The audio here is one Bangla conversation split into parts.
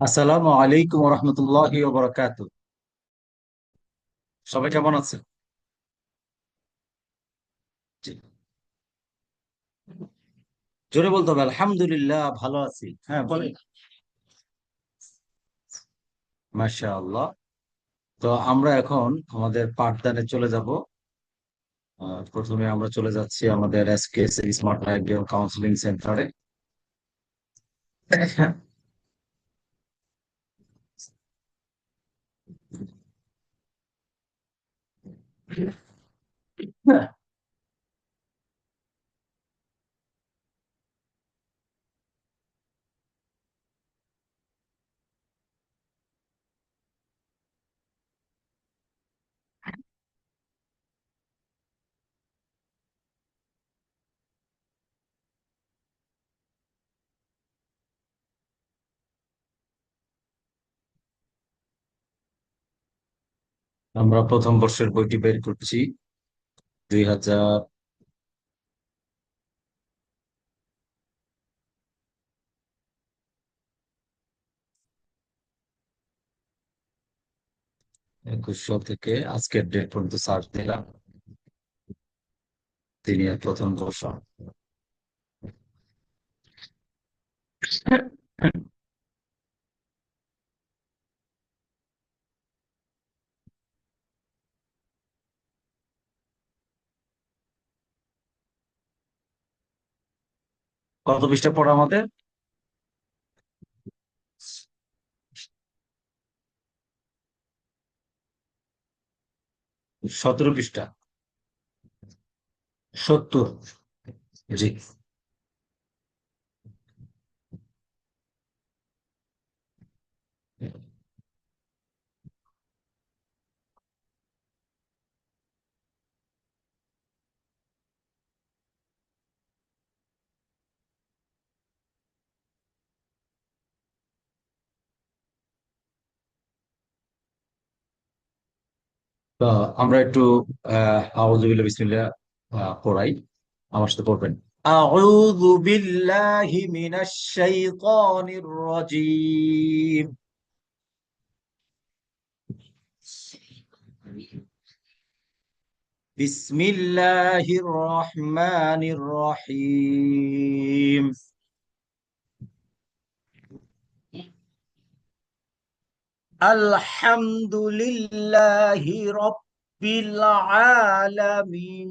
আসসালামু আলাইকুম রহমতুল্লাহি ওয়া বারাকাতুহু। সবাই কেমন আছে? জি। জোরে বলতে হবে আলহামদুলিল্লাহ, ভালো আছি। হ্যাঁ, বলেন। মাশাআল্লাহ। তো আমরা এখন আমাদের পাঠদানে চলে যাব। প্রথমে আমরা চলে যাচ্ছি আমাদের এসকেএস স্মার্ট লাইফ কাউন্সিলিং সেন্টারে। আমরা প্রথম বর্ষের বইটি বের করছি। 2021 থেকে আজকের ডেট পর্যন্ত সার্চ দিলাম। তিনি প্রথম বর্ষ। কত পৃষ্ঠা পড়া আমাদের? 17 পৃষ্ঠা। 70। জি। তো আমরা একটু আউযু বিল্লাহি বিসমিল্লাহ পড়াই। আমার সাথে পড়বেন। আউযু বিল্লাহি মিনাশ শাইতানির রাজীম। বিসমিল্লাহির রহমানির রহিম। আলহামদুলিল্লাহি রাব্বিল আলামিন।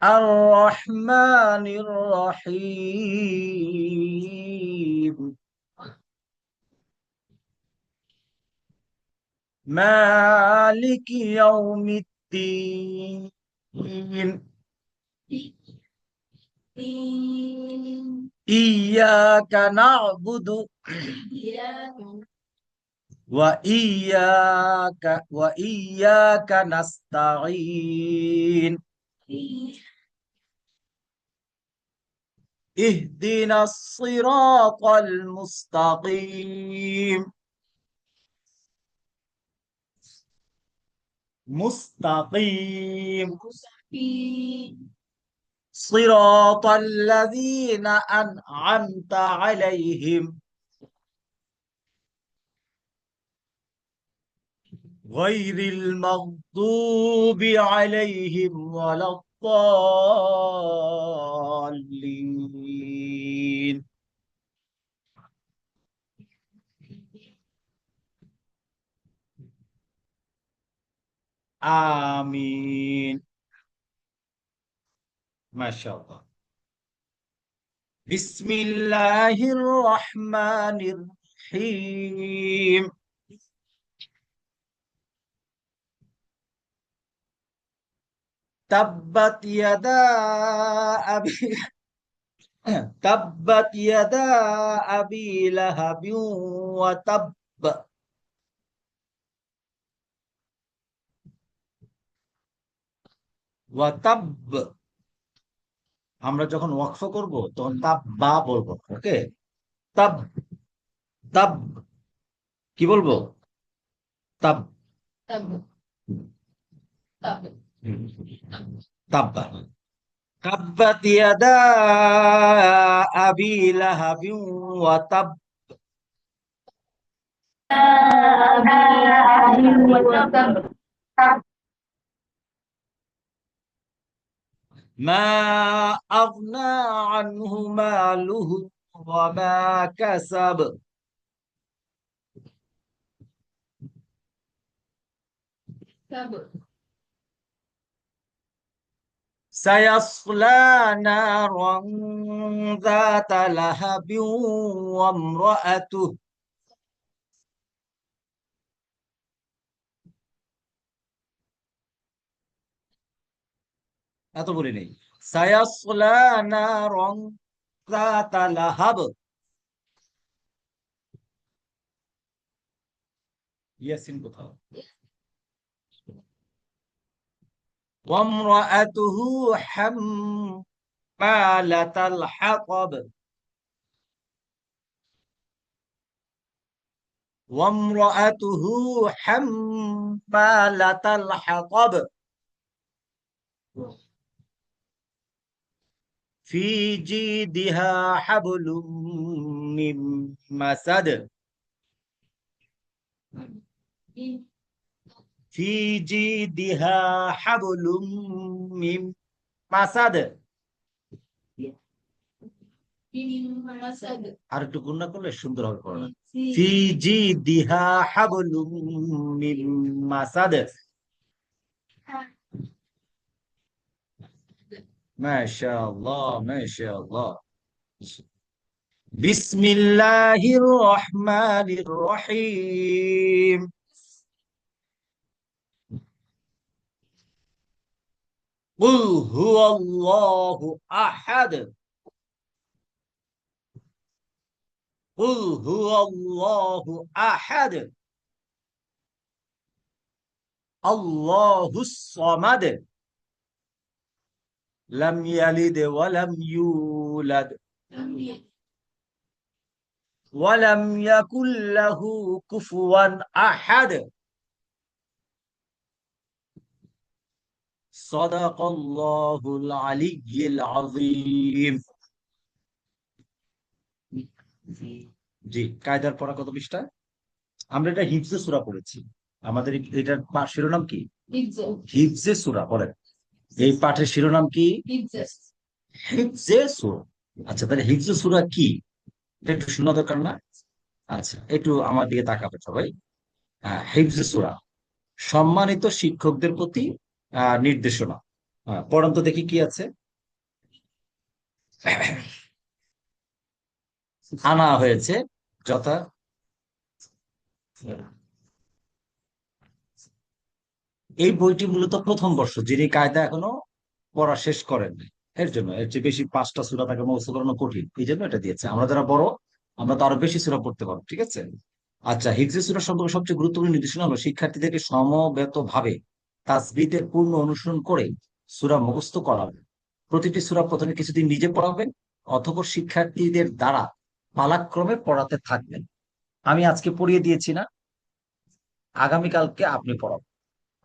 আর রহমানির রহিম। مالك يوم الدين. إياك نعبد وإياك نستعين. اهدنا الصراط المستقيم. مستقيم. صراط الذين أنعمت عليهم غير المغضوب عليهم ولا الضالين. آمين. ما شاء الله. بسم الله الرحمن الرحيم. تبت يدا أبي تبت يدا أبي لهب وتب. ওয়াতাব। আমরা যখন ওয়াকফ করব তখন তাব বা বলবো। ওকে। তাব। তাব। কি বলবো? তাব। তাব্বা। তাব্বাত ইয়াদা আবি লাহাবিন ওয়া তাব মা আগনা আনহু মালুহু ওয়া মা কাসাব সায়াসলা নারান যাতা লাহাবিন ওয়া ইমরাআতুহু এত বলি নেই সায়াসলা নারান যাতা লাহাব ইয়াসিন কোথাও ওয়া ইমরাআতুহু হাম্মালাতাল হাতাব وامرأته حمالة الحطب في جيدها حبل من مسد في جيدها حبل من مسد আর একটু গুণা করলে সুন্দর হবে পড়া ফি জিদিহা হাবলুম মিন মাসাদ মাশাআল্লাহ মাশাআল্লাহ বিসমিল্লাহির রহমানির রহিম কুল হুয়াল্লাহু আহাদ قل هو الله أحد الله الصمد لم يلد ولم يولد ولم يكن له كفوا أحد صدق الله العلي العظيم জি কায়দার পড়া কত পৃষ্ঠা আমরা এটা হিফজে সূরা পড়েছি আমাদের এটার শিরোনাম কি হিফজে সূরা বলেন এই পাঠের শিরোনাম কি হিফজে সূরা আচ্ছা তাহলে হিফজে সূরা কি এটা একটু শোনা দরকার না আচ্ছা একটু আমার দিকে তাকাবে সবাই হিফজে সূরা সম্মানিত শিক্ষকদের প্রতি নির্দেশনা পড়ান তো দেখি কি আছে আনা হয়েছে যথা এই বইটি মূলত প্রথম বর্ষ যিনি কায়দা এখনো পড়া শেষ করেন এর জন্য এর চেয়ে বেশি 5টা সূরা তাকে মুখস্থ করানো কঠিন এই জন্য এটা দিয়েছে আমরা যারা বড় আমরা তো আরো বেশি সূরা পড়তে পারবো ঠিক আছে আচ্ছা হিফজে সূরা সম্পর্কে সবচেয়ে গুরুত্বপূর্ণ নির্দেশনা হলো শিক্ষার্থীদেরকে সমবেত ভাবে তাসবিহের পূর্ণ অনুসরণ করে সূরা মুখস্থ করাবে প্রতিটি সূরা প্রথমে কিছুদিন নিজে পড়াবেন অতঃপর শিক্ষার্থীদের দ্বারা পালাক্রমে পড়াতে থাকবেন আমি আজকে পড়িয়ে দিয়েছি না আগামীকালকে আপনি পড়াবেন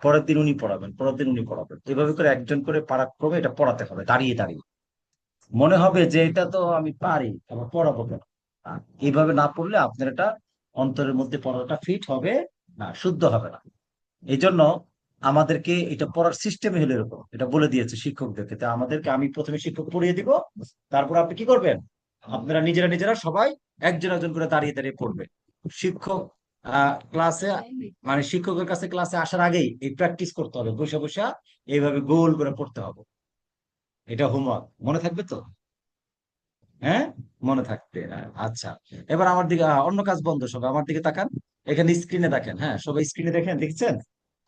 পরের দিন উনি পড়াবেন পরের দিন উনি পড়াবেন এভাবে করে একজন করে পারাক্রমে এটা পড়াতে হবে দাঁড়িয়ে দাঁড়িয়ে মনে হবে যে এটা তো আমি পারি আবার পড়াবো কেন এইভাবে না পড়লে আপনার এটা অন্তরের মধ্যে পড়াটা ফিট হবে না শুদ্ধ হবে না এই জন্য আমাদেরকে এটা পড়ার সিস্টেম হলো এরকম এটা বলে দিয়েছে শিক্ষকদেরকে তা আমাদেরকে আমি প্রথমে শিক্ষক পড়িয়ে দিব তারপর আপনি কি করবেন আপনারা নিজেরা নিজেরা সবাই একজন একজন করে দাঁড়িয়ে দাঁড়িয়ে পড়বে শিক্ষক ক্লাসে মানে শিক্ষকের কাছে ক্লাসে আসার আগেই এই প্র্যাকটিস করতে হবে বসে বসে এইভাবে গোল করে পড়তে হবে এটা হোমওয়ার্ক মনে থাকবে তো হ্যাঁ মনে থাকবে আচ্ছা এবার আমার দিকে অন্য কাজ বন্ধ সবাই আমার দিকে তাকান এখানে স্ক্রিনে দেখেন হ্যাঁ সবাই স্ক্রিনে দেখেন দেখছেন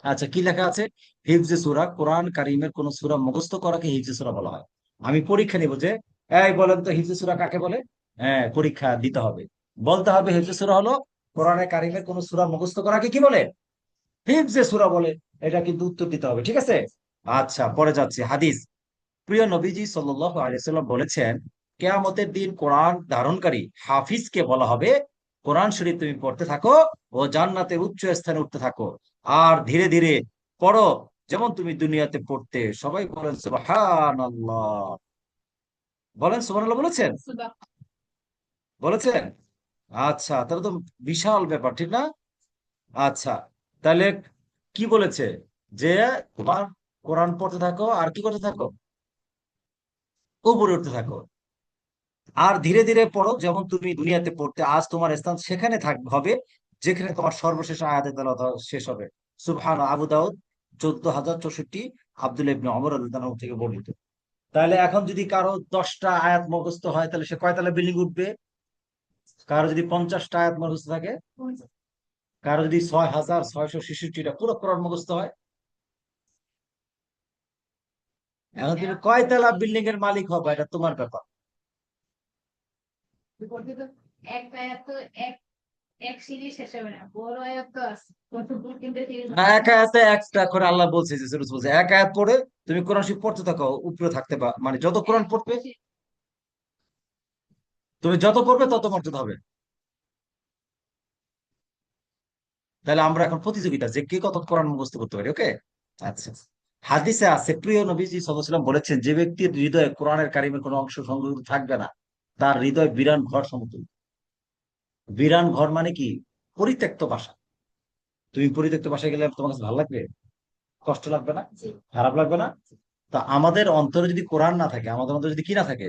আচ্ছা কি লেখা আছে হিফজে সূরা কোরআন কারিমের কোন সূরা মুখস্থ করাকে হিফজে সূরা বলা হয় আমি পরীক্ষা নিব যে এই বলেন তো হিফজে সূরা কাকে বলে হ্যাঁ পরীক্ষা দিতে হবে বলতে হবে হিফজে সূরা হলো কোরআনে কারিমের কোন সূরা মুখস্থ করাকে কি বলে হিফজে সূরা বলে এটা কিন্তু উত্তর দিতে হবে ঠিক আছে আচ্ছা পরে যাচ্ছি হাদিস প্রিয় নবীজি সাল্লাল্লাহু আলাইহি ওয়াসাল্লাম বলেছেন কিয়ামতের দিন কোরআন ধারণকারী হাফিজকে বলা হবে কোরআন শরীফ তুমি পড়তে থাকো ও জান্নাতে উচ্চ স্থানে উঠতে থাকো আর ধীরে ধীরে পড়ো যেমন তুমি দুনিয়াতে পড়তে সবাই বলেন সুবহানাল্লাহ বলেন সুবহানাল্লাহ বলেছেন? বলেছেন? আচ্ছা, তাহলে তো বিশাল ব্যাপার, ঠিক না? আচ্ছা, তাহলে কি বলেছে? যে তোমার কোরআন পড়তে থাকো আর কি করতে থাকো, উপরে উঠতে থাকো। আর ধীরে ধীরে পড়ো, যেমন তুমি দুনিয়াতে পড়তে, আজ তোমার স্থান সেখানে হবে যেখানে তোমার সর্বশেষ আয়াতে তেলাওয়াত শেষ হবে। সুবহান, আবু দাউদ 14,064, আব্দুল্লাহ ইবনে ওমর রাদিয়াল্লাহু আনহু থেকে বর্ণিত। তাহলে এখন যদি কারো 10টা আয়াত মুখস্থ হয়, তাহলে সে কয়তলা বিল্ডিং উঠবে? কারো যদি 50টা আয়াত মুখস্থ থাকে, কারো যদি 6,666টা পুরো কোরআন মুখস্থ হয়, এখন তুমি কয়তলা বিল্ডিং এর মালিক হবে, এটা তোমার ব্যাপার। এক আয়াত তো এক এক সিঁড়ি শেষ হবে না, বড় আয়াত তো আছে কত দূর কিন্তু সিঁড়ি না, হবে। এক আয়াতে একটা করে আল্লাহ বলছে, যে সুরজ বলছে এক আয়াত পড়ে তুমি কোরআন শরীফ পড়তে থাকো, উপরে থাকতে বা মানে যত কোরআন পড়বে, তুমি যত পড়বে তত মর্যাদা হবে। তাহলে আমরা এখন প্রতিযোগিতা, যে কে কত কোরআন মুখস্থ করতে পারি, ওকে? আচ্ছা, হাদিসে আছে প্রিয় নবীজি সাল্লাল্লাহু আলাইহি ওয়াসাল্লাম বলেছেন, যে ব্যক্তির হৃদয়ে কোরআনের কারিমের কোনো অংশ সংযুক্ত থাকবে না, তার হৃদয় বিরান ঘর সমতুল্য। বিরান ঘর মানে কি? পরিত্যক্ত বাসা। তুমি পরিত্যক্ত বাসায় গেলে তোমার কাছে ভালো লাগবে? কষ্ট লাগবে না? জি। খারাপ লাগবে না? তা আমাদের অন্তরে যদি কোরআন না থাকে, আমাদের অন্তরে যদি কি না থাকে,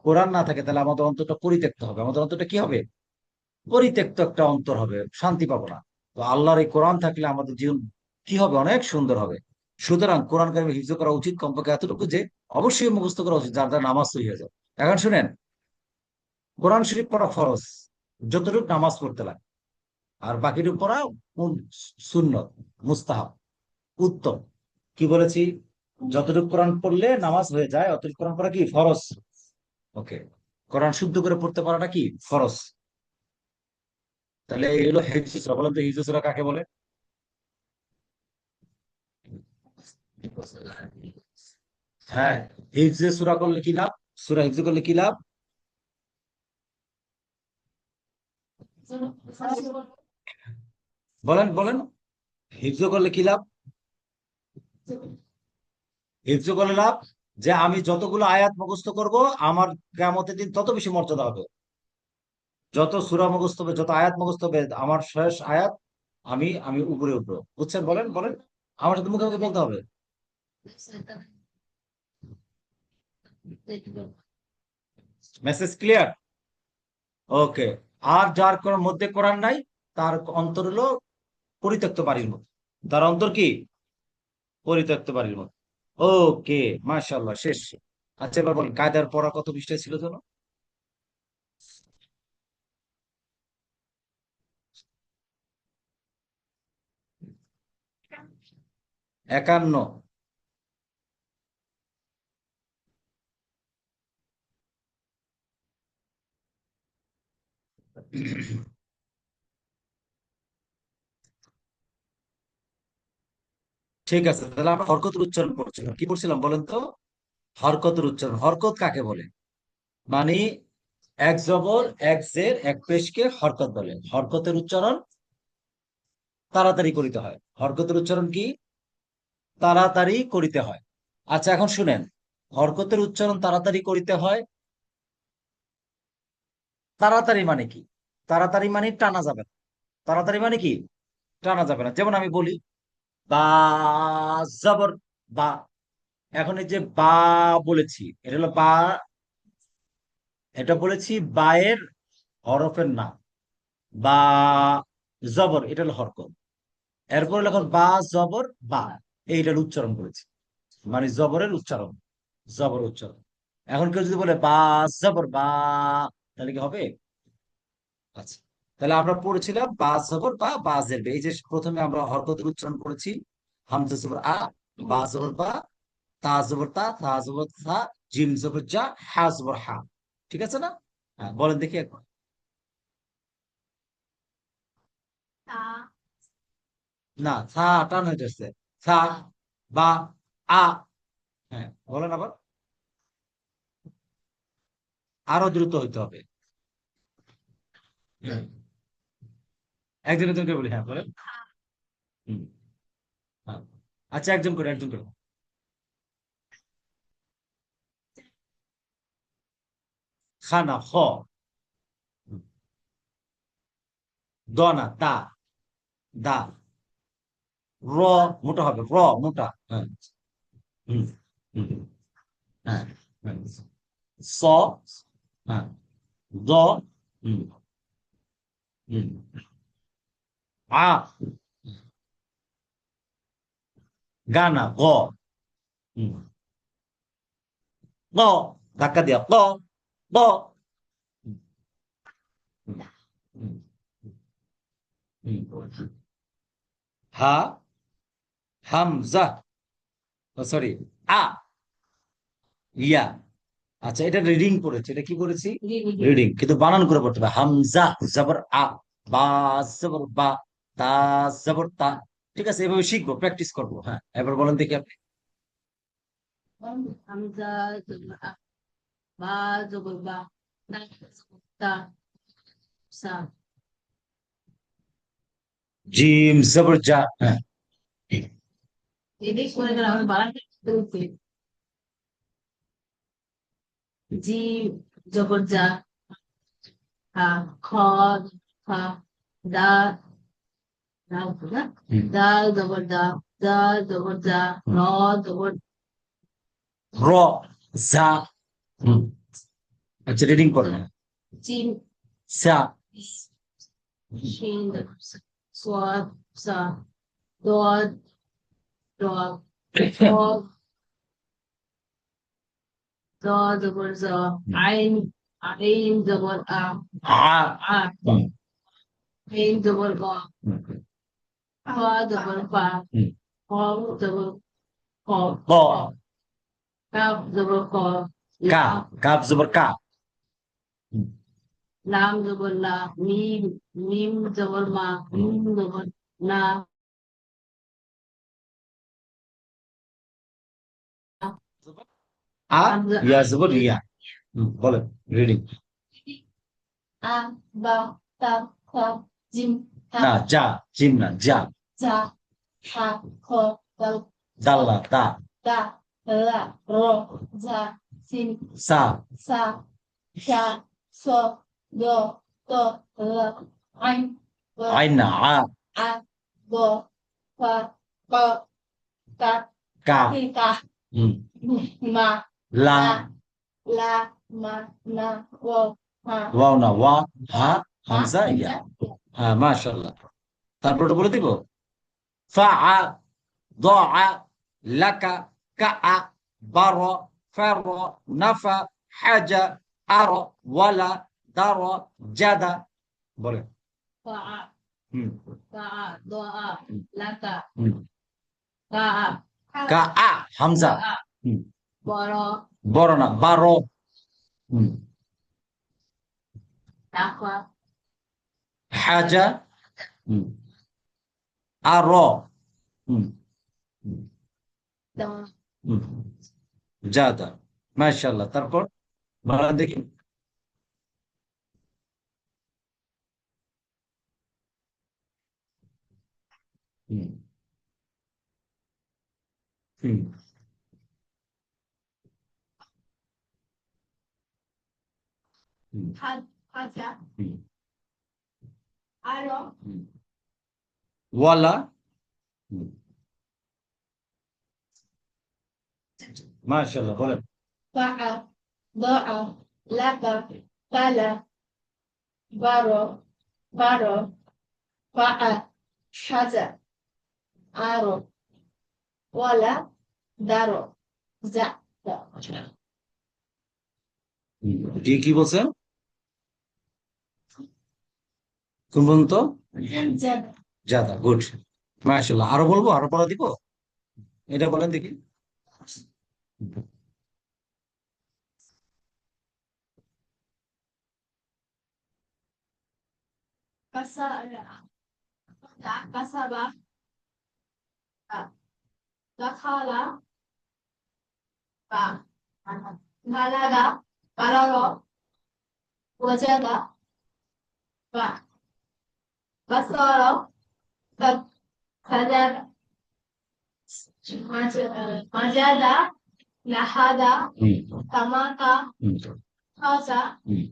কোরআন না থাকে, তাহলে আমাদের অন্তরটা পরিত্যক্ত হবে। আমাদের অন্তরটা কি হবে? পরিত্যক্ত একটা অন্তর হবে, শান্তি পাবো না। তো আল্লাহর এই কোরআন থাকলে আমাদের জীবন কি হবে? অনেক সুন্দর হবে। সুতরাং কোরআন কারিম হিফজ করা উচিত, কমপক্ষে এতটুকু যে অবশ্যই মুখস্থ করা উচিত, যার দ্বারা নামাজ তৈরি হয়ে যায়। এখন শুনেন, কোরআন শরীফ পড়া ফরজ, যতটুকু নামাজ পড়তে লাগে। আর বাকিটুকু পড়া সুন্নত, মুস্তাহাব, উত্তম। কি বলেছি? যতটুকু কোরআন পড়লে নামাজ হয়ে যায়, অতটুকু কোরআন পড়া কি ফরজ। ওকে, কোরআন শুদ্ধ করে পড়তে পারাটা কি ফরজ। তাহলে এই হলো হিফজ সূরা। বলেন তো হিফজ সূরা কাকে বলে? হ্যাঁ, হিফজে সূরা করলে কি লাভ? সূরা হিফজ করলে কি লাভ? বলেন বলেন, হিফজ করলে কি লাভ? হিফজ করলে লাভ, যে আমি যতগুলো আয়াত মুখস্থ করব, আমার কিয়ামতের দিন তত বেশি মর্যাদা হবে। যত সূরা মুখস্থ হবে, যত আয়াত মুখস্থ হবে, আমার শেষ আয়াত আমি আমি উপরে উঠবো। বুঝছেন? বলেন বলেন, আমার সাথে মুখে মুখে বলতে হবে। Message clear? ওকে। আর যার কোনো মধ্যে কোরআন নাই, তার অন্তর হলো পরিত্যক্ত বাড়ির মতো। তার অন্তর কি? পরিত্যক্ত বাড়ির মতো। ওকে, মাশাআল্লাহ, শেষ। আচ্ছা, এবার বলেন, কায়দার পড়া কত পৃষ্ঠায় ছিল যেন? 51। ঠিক আছে, তাহলে আমরা হরকতের উচ্চারণ পড়ছিলাম। কি পড়ছিলাম বলেন তো? হরকতের উচ্চারণ। হরকত কাকে বলে? মানে এক জবর, এক জের, এক পেশকে হরকত বলে। হরকতের উচ্চারণ তাড়াতাড়ি করিতে হয়। হরকতের উচ্চারণ কি? তাড়াতাড়ি করিতে হয়। আচ্ছা, এখন শুনেন, হরকতের উচ্চারণ তাড়াতাড়ি করিতে হয়। তাড়াতাড়ি মানে কি? তাড়াতাড়ি মানে টানা যাবে না। তাড়াতাড়ি মানে কি? টানা যাবে না। যেমন আমি বলি, বা, জবর, বা। এখন এই যে বা বলেছি, এটা হলো বা, এটা বলেছি বায়ের হরফের নাম। বা, জবর, এটা হলো হরকত। এরপর এখন বা, জবর, বা, এইটার উচ্চারণ করেছি, মানে জবরের উচ্চারণ, জবর উচ্চারণ। এখন কেউ যদি বলে বা, জবর বা, তাহলে কি হবে? আচ্ছা, তাহলে আমরা পড়েছিলাম বা জবর বা, বা জের বে। এই যে প্রথমে আমরা হরকতের উচ্চারণ করেছি, হামজা জবর আ, বা জবর বা, তা জবর তা, তা জবর থা, জিম জবর যা, হা জবর হা। ঠিক আছে না? হ্যাঁ, বলেন দেখি একবার। না, থা টান হয়ে যাচ্ছে। থা, বা, আ। হ্যাঁ, বলেন আবার। আরো দ্রুত হইতে হবে। হুম। একজন একজন করে বলি, হ্যাঁ বলেন। হুম, হ্যাঁ। আচ্ছা, একজন করে একজন করে। খানা খ, দনা তা, দা, র মোটা হবে, র মোটা, হ্যাঁ, হুম, হুম, হ্যাঁ, হ্যাঁ। স, হ্যাঁ, দ, হুম, হুম, আ, গানা গ, হুম, গ, ধাক্কা দিয়া গ, গ, হুম, হুম, হুম, হুম। হা, হামজা, সরি, আ, ইয়া। আচ্ছা, এটা রিডিং করেছে, এটা কি করেছি? রিডিং, কিন্তু বানান করে পড়তে হবে। হামজা জবর আ, বা জবর বা, তা জবর তা। ঠিক আছে, এভাবে শিখবো, প্র্যাকটিস করবো। হ্যাঁ, এবার বলেন দেখি আপনি। হামজা জবর আ, বা জবর বা, তা জবর তা, সা। জিম জবর জা, হ্যাঁ, এদিক করে গেলে আমি বানান করতে। জি জবর জা, হা, খ, খা, দা, দাল না, হুম, দাল জবর দা, দাল জবর দা, র জবর র, জা, হুম। আচ্ছা, রিডিং করেন। জিম, সা, শিন জবর সা, সোয়াদ সা, দোয়াদ র, র, জ জবর জ, আইন, আইন জবর আ, আ, আ, হুম, আইন জবর গ, হুম, খ জবর পা, হুম, খ জবর ক, ক, কাফ জবর ক, কা, লাম, কাপ জবর কা, হুম, লাম জবর লা, মিম, মিম জবর মা, মিম জবর না, আ, হামজা ইয়া জবর ইয়া। হুম, বলেন, রিডিং। আ, বা, তা, খা, জিম, হা, না, যা, জিম না, যা, জা, হা, খ, দাল, দাল্লা, দা, দা, লা, র, জা, সিন, সা, সা, শা, স, দ, ত, ল, আইন, ব, আইন না, আ, আ, ব, ফা, ক, কা, কা, কা, হুম, মা, লা, লা, লা, মা, না, ও, হা, ওয়াও না, ওয়া, হা, হা, হামজা, ইয়া। হামজা, হ্যাঁ, মাশাআল্লাহ। তারপর ওটা বলে দিব। ফাআ, দাআ, লাকা, কাআ, বারা, ফারা, নাফা, হাজা, আরা, ওয়ালা, দারা, জাদা। বলেন। ফা, হুম, কা, দোয়া, হুম, লাকা, হুম। কা, কাআ, হামজা। দোয়া, হুম, বড়, বড় না, বারো। হুম, লাফা, হাজা। হুম, আর, হুম, হুম, দোয়া, হুম, জাদা। মাশাআল্লাহ। তারপর বলেন দেখি। হুম, হুম, হুম, হাজা, হুম, আরো, হুম। ওয়ালা। হুম, মাশাআল্লাহ, বলেন। ফা, দোয়া, লাকা, কালা, বারো, বারো, ফা, সাজা, আরো, ওয়ালা, দারো, যা, কি কি বলছেন? কোন পর্যন্ত? জাদা, জাদা, গুড। মাশাআল্লাহ। আরো বলবো, আরো পড়া দিব? এটা বলেন দেখি। কাসা, কাসাবা, দাখালা, বা, বালাগা, বালাগো, ওয়াজাদা, বা, বাসারো, বাদ, খাজার, মাজাদা, লাহাদা, হুম, তামাকা, হুম, খাজা হুম,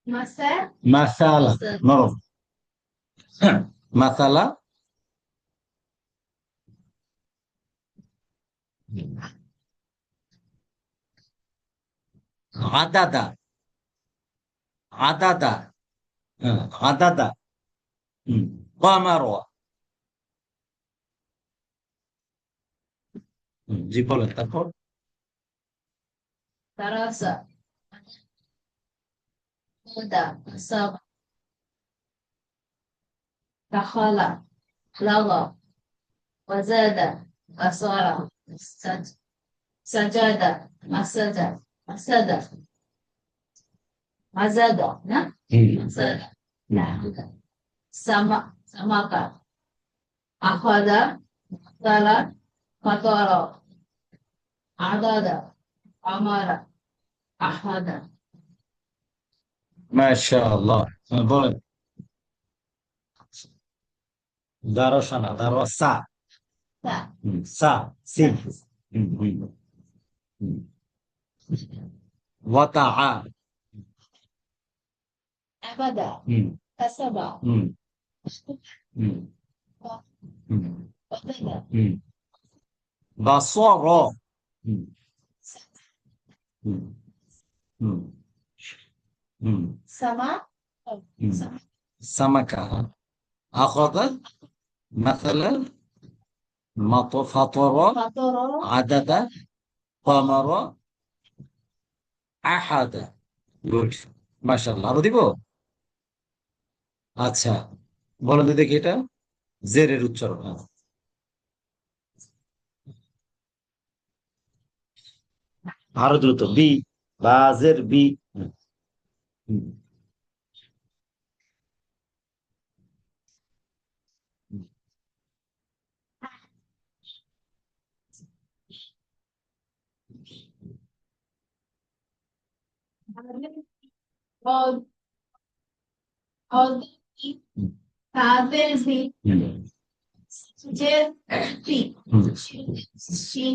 মাসা মাসালা নরম। হ্যাঁ, মাসালা আদাদা, আদাদা, হ্যাঁ, আদাদা, হুম, কামারো, জি বলেন তারপর। দারাসা মুদা সাব দাখালা লাগা ওয়াজাদা আসara সাজাদা মাসাজা মাসাদা মাজাদা না হুম, মাসাদা না সামা সামাকা আখাদা তালা ফাতারা আদাদা আমারা আহাদা মাশাআল্লাহ, হ্যাঁ, বলেন। দারসানা, দারসা, তা সা, সিন, হুম, হুম, হুম, ওয়াতাআ, আবাদা হুম, কাসাবা হুম, হুম, হুম, ওয়াদাদা হুম, বাসর, হুম, হুম, হুম, হুম, সামা হুম, সামাকা, আখাযা, মাসালা, ফাতারা, ফাতারা আদাদা, কামারা, আহাদা। গুড, মাশাআল্লাহ। আরো দিব? আচ্ছা, বলেন তো দেখি এটা জেরের উচ্চারণ। হ্যাঁ। আরো দ্রুত, বি, বাজের বি। Hmm, hmm, hmm. All the tables hmm, just hmm, she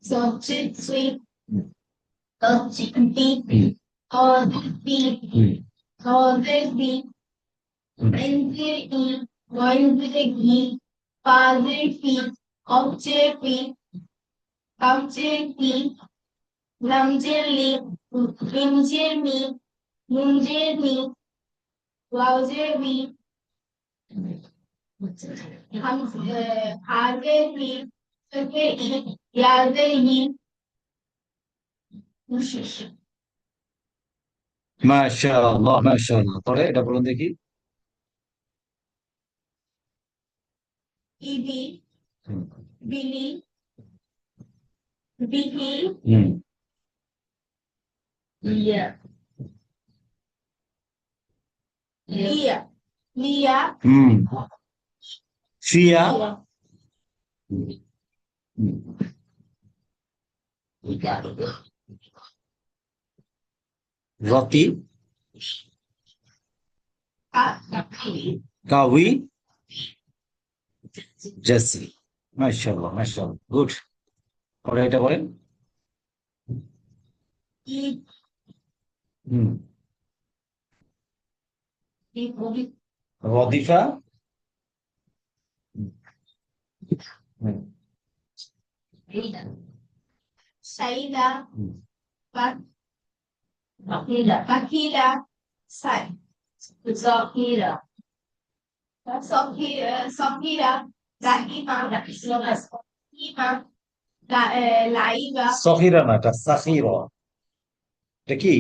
subject sweet hmm, object hmm, all the hmm, all the hmm. enter one the father object object Namjeli, Limjeli, Munjeli, Wowjeli, Harvey, Sukei, Yardeni, মাশাআল্লাহ, মাশাআল্লাহ। পরে এটা বলুন দেখি। Ibi, হুম, Billy, Bihi, হুম, Lia, Lia, Lia, হুম, ফিয়া, Lia, হুম, হুম, রতি, Kaki, কাউই, জেসি। মাশাআল্লাহ, মাশাআল্লাহ, গুড। পরে এটা বলেন। I, hmm, Ibi, রদিফা, hmm, Saida, hmm, Bakila, Sai, Zahira, Sohira, Rahima, Rahima, Laiba, সহিরা না, এটা সাখিরা। এটা কি?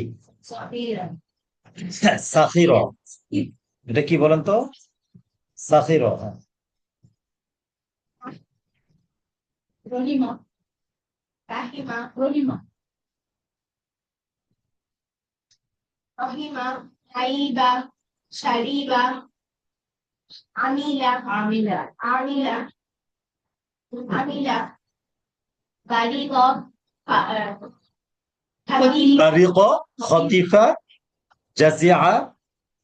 Sohira, সাখিরা। এটা কি বলেন তো? সাখিরা, হ্যাঁ। Rolima, Rahima, Rahima, Laiba, Shariba, Amila, Baligo, Khalil, তারিকা, খতিফা, জাজিআ,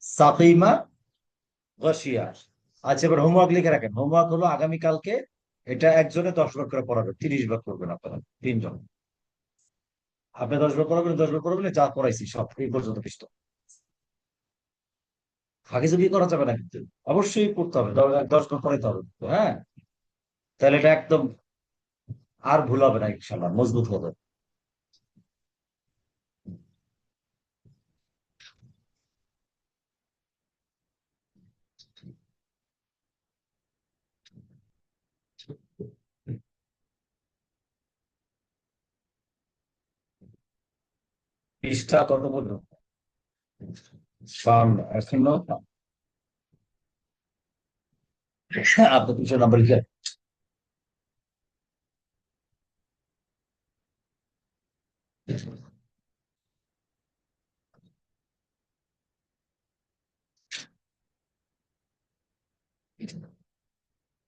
সাকিমা, গাশিয়া। আচ্ছা, এবার হোমওয়ার্ক লিখে রাখেন। হোমওয়ার্ক হলো আগামীকালকে এটা একজনে 10 বার করে পড়াবে, 30 বার করবেন আপনারা তিনজন। আপনি 10 বার পড়াবেন, 10 বার পড়াবেন, যা পড়াইছি সব এই পর্যন্ত পৃষ্ঠ। আগে যদি করা যাবে না কিন্তু, অবশ্যই পড়তে হবে, 10 বার পড়াইতে হবে তো, হ্যাঁ। তাহলে এটা একদম আর ভুল হবে না, ইনশাল্লাহ মজবুত হবে। পৃষ্ঠা কত পর্যন্ত? এখনো আপনি পৃষ্ঠা নাম্বার লিখে